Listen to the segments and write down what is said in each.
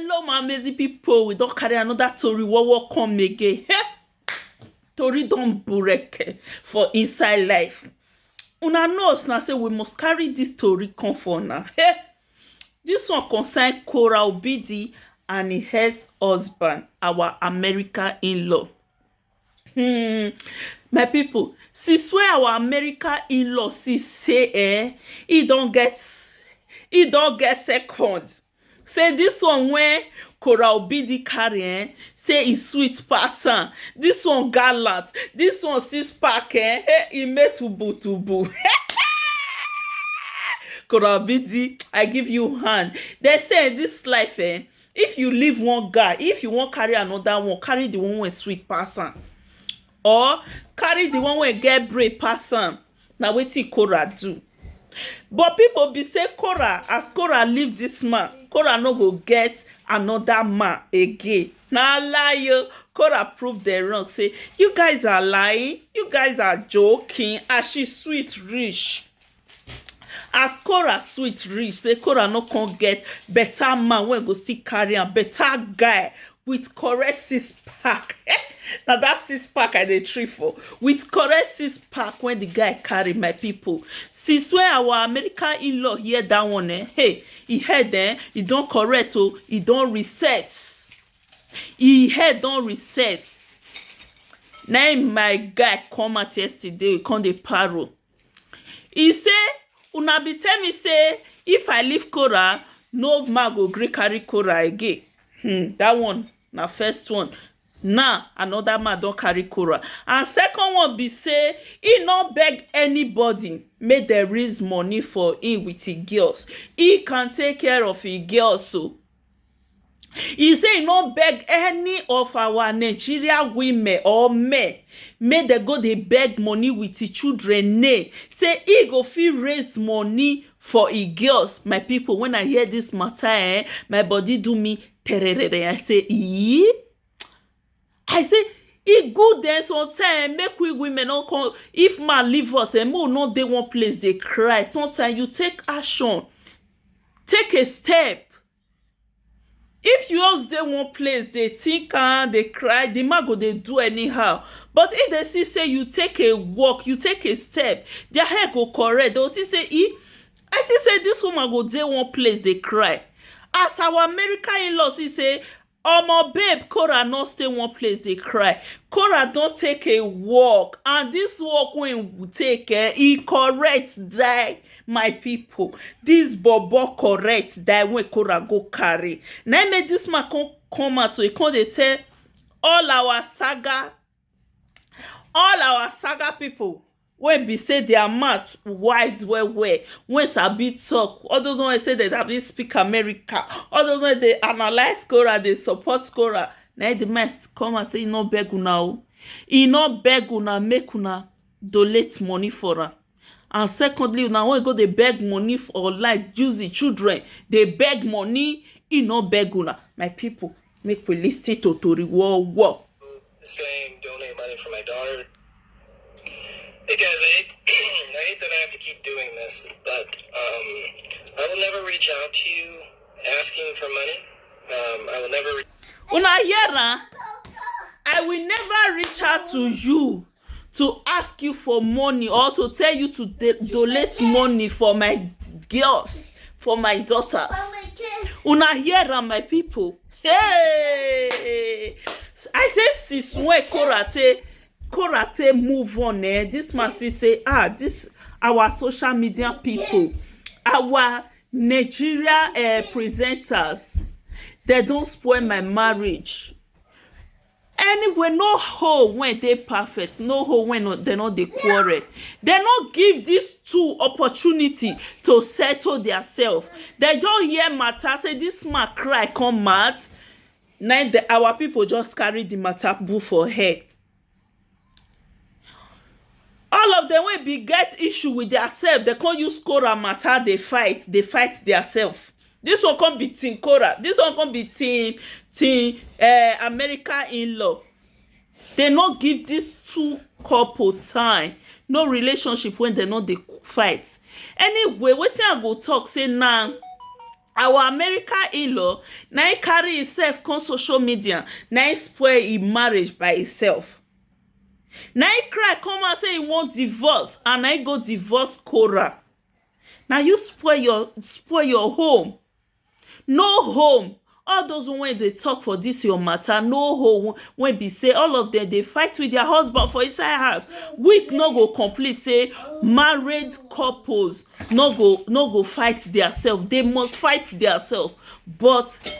Hello, my amazing people. We don't carry another story. What come again? Tori don't bureke for inside life. Una knows now say we must carry this story come for now. This one concern Korra Obidi and his husband, our American in-law. My people, since where our American in-law say he don't get second. Say this one where Korra Obidi carry say he sweet person. This one gallant. This one six pack he made tubu. Korra Obidi, I give you hand. They say in this life if you leave one guy, if you want carry another one, carry the one with sweet person. Or carry the one with get brave person. Now wetin Korra do. But people be say Korra, as Korra leave this man, Korra no go get another man again. Now lie, Korra prove them wrong. Say you guys are lying, you guys are joking. As she sweet rich, as Korra sweet rich, say Korra no can get better man when go still carry a better guy with correct six pack. Now that six pack I dey treat for with correct six pack when the guy carry, my people. Since when our American in-law hear that one, hey, he head he don't correct, he don't reset. He head don't reset. Now my guy come out yesterday, we come the paro. He say, una be tell me say if I leave Korra, no man go gree carry Korra again. That one na first one. Now another man don't carry Korra. And second one be say he not beg anybody make there raise money for him with his girls. He can take care of his girls. So he say he not beg any of our Nigeria women or men make they go they beg money with his children. Nay, say he go fit raise money for his girls. My people, when I hear this matter, my body do me tererere. I say, I say, it good then sometimes make we women not come. If man leave us and more not they one place they cry. Sometimes you take action, take a step. If you else they one place they think and they cry, the man go they do anyhow. But if they see say you take a walk, you take a step, their hair go correct. They will say, I see say this woman go they one place they cry. As our American in-law say. My babe, Korra not stay one place they cry. Korra don't take a walk, and this walk when we take he correct that, my people. This bobo correct that when Korra go carry. Now make this man come out so he come they tell all our saga people. When be say their mouth wide well, when sabi talk, all those ones say that they speak America, all those ones they analyze Korra, they support Korra. Now the man come and say he no beg una, he no beg una make una donate money for her. And secondly, now when go they beg money for like use the children, they beg money, he no beg una. My people, make we listen to Tori war. Saying donate money for my daughter. Hey guys, I hate that I have to keep doing this, but I will never reach out to you asking for money. I will never. Una hear? I will never reach out to you to ask you for money or to tell you to donate money for my girls, for my daughters. Una hear, my people? Hey! I say since when Korra move on this man say this our social media people, our Nigeria presenters, they don't spoil my marriage. Anyway, no hoe when they perfect, no hoe when they not they quarrel. They not give these two opportunity to settle themselves. They don't hear matter say this man cry come mad. Now our people just carry the matter boo for head. All of them will be get issue with themselves. They can't use Korra matter. They fight themselves. This one can't be team Korra. This one can't be team America in-law. They not give these two couple time. No relationship when they not they fight. Anyway, wetin I go talk say now. our America in-law na him carry himself come social media, na him spoil him marriage by himself. Na him cry come out say he want divorce, and na him go divorce korra. Na you spoil your home. No home. All those when they talk for this your matter, no home when be say all of them they fight with their husband for inside house. Week no go complete say married couples no go fight themselves. They must fight themselves. But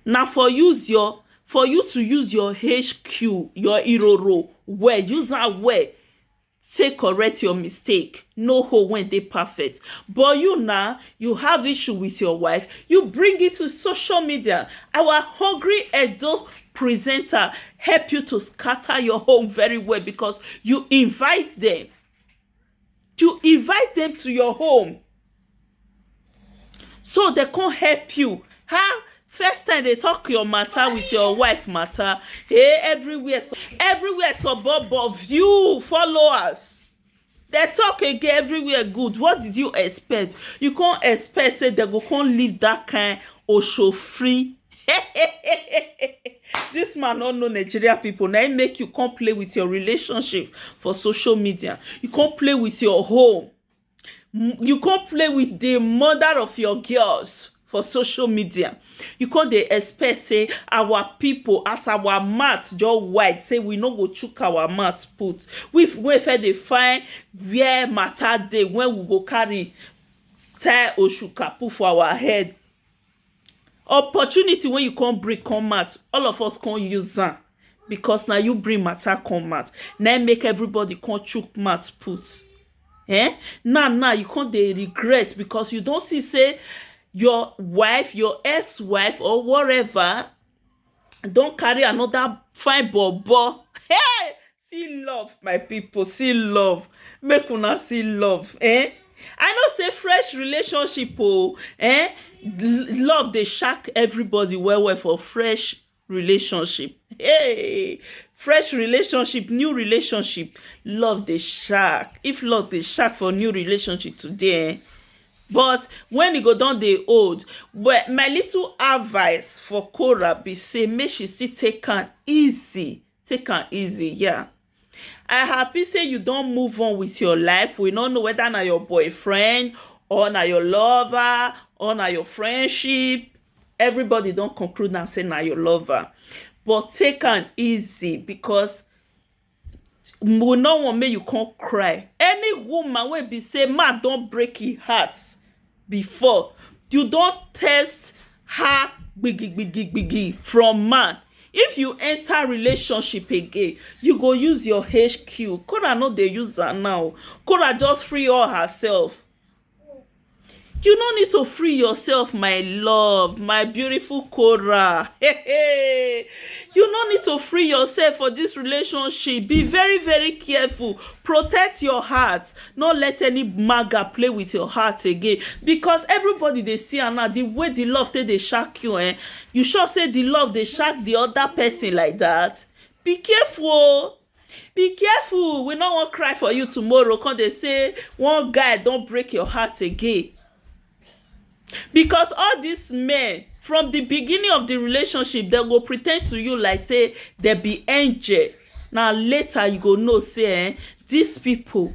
now for you to use your HQ, your iroro well, use that well. Say correct your mistake. No hoe when they perfect. But you now, you have issue with your wife. You bring it to social media. Our hungry Edo presenter help you to scatter your home very well because you invite them. You invite them to your home. So they can't help you. How? First time they talk your matter with your wife matter, hey, everywhere suburb of you followers. They talk again everywhere good. What did you expect? You can't expect say they go can't leave that kind of show free. This man don't know Nigeria people. Now it make you can't play with your relationship for social media. You can't play with your home. You can't play with the mother of your girls for social media. You can't dey expect say our people as our mouth just wide say we no go chook our mouth put. We fit dey find where matter dey when we go carry tie oshuka put for our head. Opportunity when you can't bring come out, all of us can't use am because now you bring matter come out. Now make everybody can't chook mouth put. Now you can't dey regret because you don't see say your wife, your ex-wife or whatever don't carry another fine bobo. Hey, see love, my people, see love. Make una see love. I know say fresh relationship love dey shock everybody well for fresh relationship. Hey, fresh relationship, new relationship, love dey shock. If love dey shock for new relationship today, but when you go down the old, well, my little advice for Korra be say make she still take am easy. Take am easy, yeah. I happy say you don't move on with your life. We don't know whether na your boyfriend or na your lover or na your friendship. Everybody don't conclude and say na your lover. But take am easy because we no want make you can't cry. Any woman will be say man don't break his heart before. You don't test her biggie from man. If you enter relationship again, you go use your HQ. Korra no dey use her now. Korra just free all herself. You no need to free yourself, my love, my beautiful Korra. You no need to free yourself for this relationship. Be very, very careful. Protect your heart. Not let any maga play with your heart again. Because everybody they see her now, the way the love they shock you, you sure say the love they shock the other person like that. Be careful. Be careful. We no wan cry for you tomorrow. Because they say one guy don't break your heart again. Because all these men from the beginning of the relationship, they go pretend to you like say they be angel. Now later you go know say these people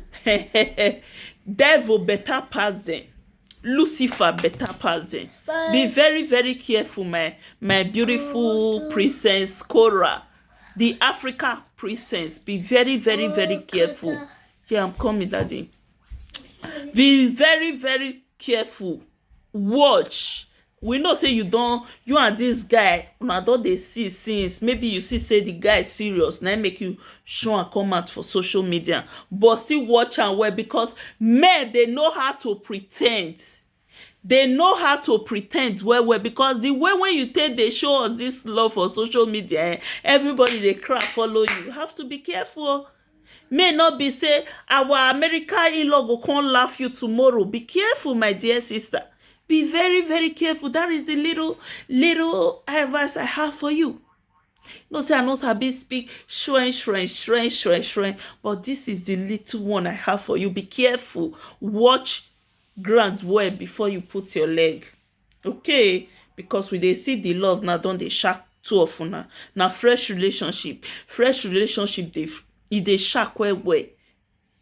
devil better pass them, Lucifer better pass them. Be very, very careful, my beautiful princess Korra, the Africa princess. Be very, very, very careful. Yeah, I'm coming, daddy. Be very, very careful. Watch. We know say you and this guy una don dey see since. Maybe you see say the guy is serious, na make you show and come out for social media, but still watch am well because men they know how to pretend. They know how to pretend well because the way when you take they show us this love for social media, everybody they cry follow you. You have to be careful. May not be say our America in-law go come laugh you tomorrow. Be careful, my dear sister. Be very, very careful. That is the little advice I have for you. No say I not sabi speak shrine, but this is the little one I have for you. Be careful. Watch ground well before you put your leg. Okay, because we dey see the love now don dey shark two of una. Na fresh relationship dey e dey shark well well.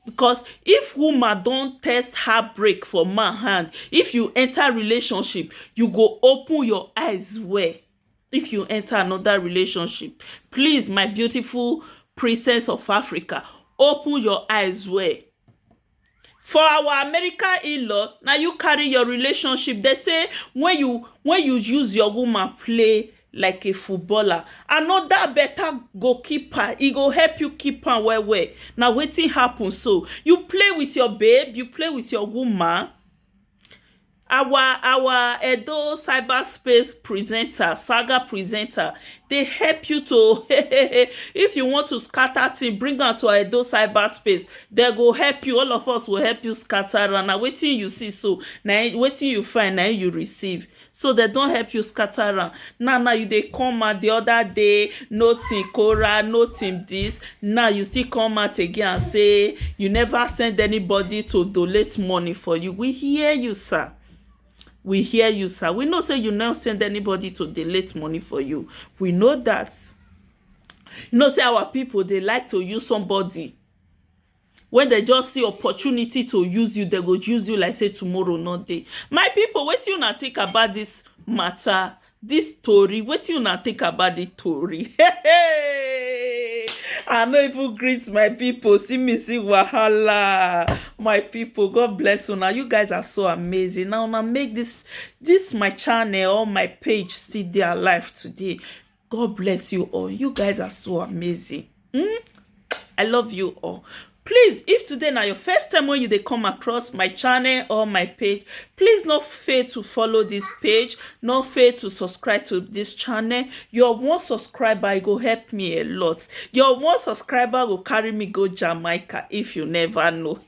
Because if woman don test heartbreak for man hand, if you enter relationship, you go open your eyes well. If you enter another relationship, please, my beautiful princess of Africa, open your eyes well. For our American in-law, na you carry your relationship. They say when you use your woman play like a footballer, another better goalkeeper, e go help you keep am well well. Na wetin happen so? You play with your babe, you play with your woman. Our Edo cyberspace presenter, saga presenter, they help you to if you want to scatter thing, bring am to Edo cyberspace. They go help you. All of us will help you scatter am. Na wetin you see so, na wetin you find, na you receive. So they don help you scatter am. Now you dey come out the other day, nothing korra, nothing this. Now you still come out again and say you never send anybody to donate money for you. We hear you, sir. We hear you, sir. We know say you never send anybody to donate money for you. We know that. You know say our people, they like to use somebody. When they just see opportunity to use you, they go use you like say tomorrow not day. My people, wetin una think about this matter, this story? Wetin una think about the story? I no even greet my people. See me see wahala. My people, God bless una. You guys are so amazing. Now una make this my channel or my page still dey alive today. God bless you all. You guys are so amazing. I love you all. Please, if today na your first time when you dey come across my channel or my page, please no fail to follow this page, no fail to subscribe to this channel. Your one subscriber go help me a lot. Your one subscriber will carry me go Jamaica if you never know.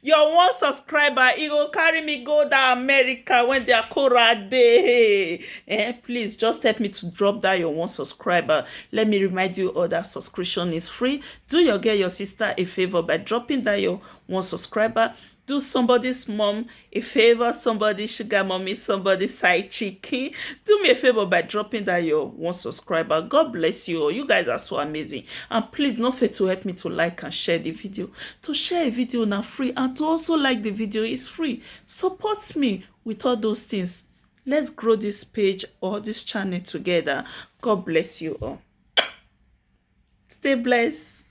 Your one subscriber, he go carry me go to America when their korra day. Please just help me to drop that your one subscriber. Let me remind you all that subscription is free. Do your girl, your sister a favor by dropping that your one subscriber. Do somebody's mom a favor, somebody's sugar mommy, somebody's side chicken. Do me a favor by dropping that your one subscriber. God bless you all. You guys are so amazing. And please don't forget to help me to like and share the video. To share a video now free, and to also like the video is free. Support me with all those things. Let's grow this page or this channel together. God bless you all. Stay blessed.